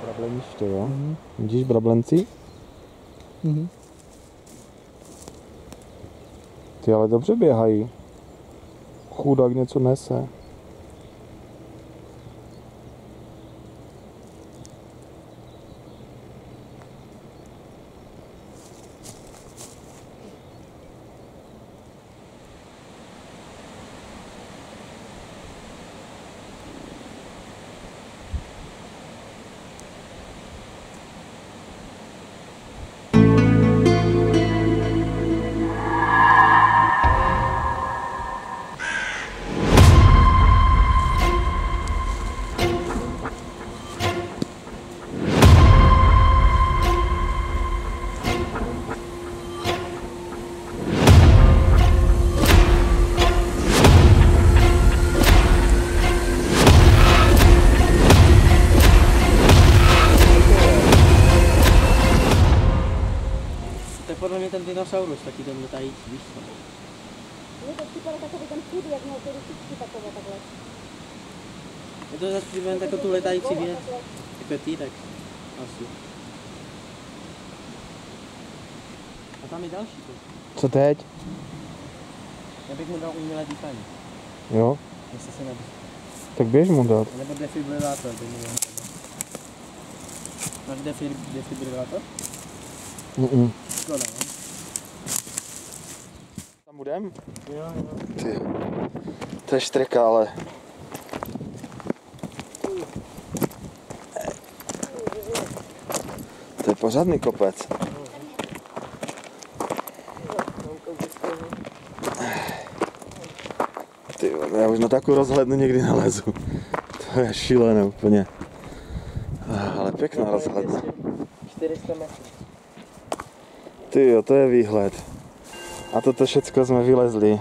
Brableniště, jo? Vidíš brablenci? Ty ale dobře běhají. Chudák něco nese. Podle mě ten dinosaurus taky ten letající, víš co? Je to připadá takový ten chudý, jak měl ty ručičky takové takhle. Je to zase připadá jako tu letající věc, jako T-Rex, asi. A tam je další to. Co teď? Já bych mu dal umělé dýchání. Jo? Jestli se nedá. Tak běž mu dát. Nebo defibrilátor, by měl. Máš defibrilátor? Škoda, ne? Tam budem? Jo. Ty. To je štreka, ale. To je pořádný kopec. Ty, já už na takovou rozhlednu někdy nalezu. To je šílené úplně. Ale pěkná rozhledna. 400 metrů. Ty jo, to je výhled. A toto všecko jsme vylezli.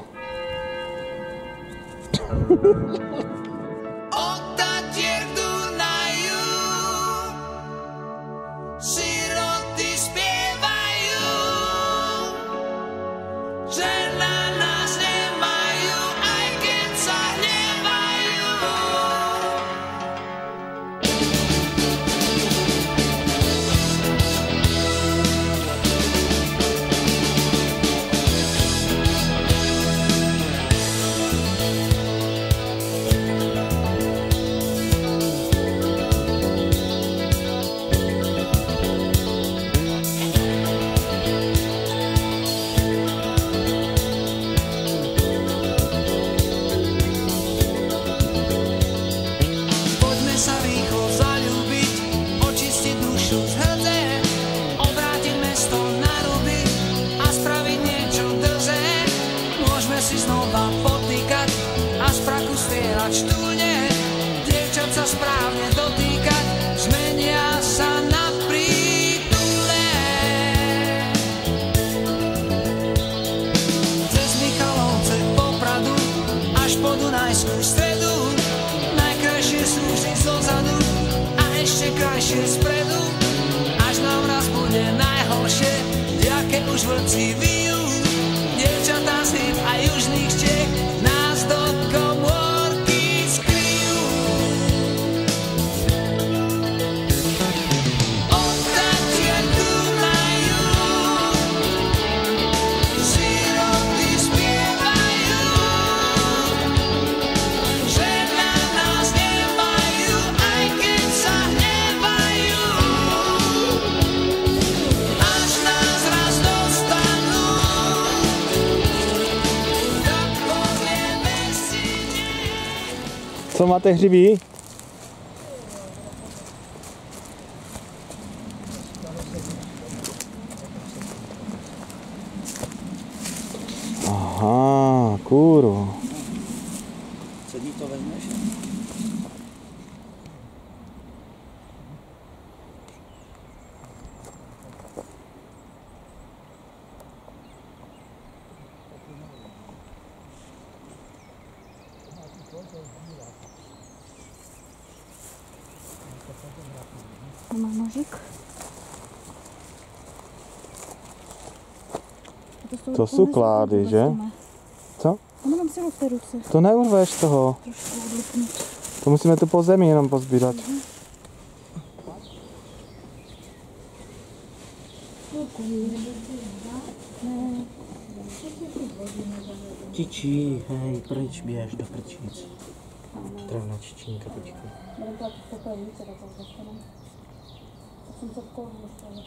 Spredu, až nám raz bude najhoršie, jaké už vlci vyjú, dievčatá z hýb a južných Čech nás do komórky skryjú. Odtatiaľ Dunajú siroty spievajú, že na nás nemajú, aj keď sa hnevajú. Až nás raz dostanú, tak povieme si nie. Co máte hřibí? Aha, kůru. Sedí to vezmeš? Má nožík. To jsou klády, že? Co? A mám silu v té ruce. To neurveš toho. Trošku odlupnout. To musíme tu po zemi jenom pozbírat. Čičí, hej, pryč běž do prčíc. Travná čičínka, počkej. Budem platit pokoje více, tak dostanem. 800 korun dostala.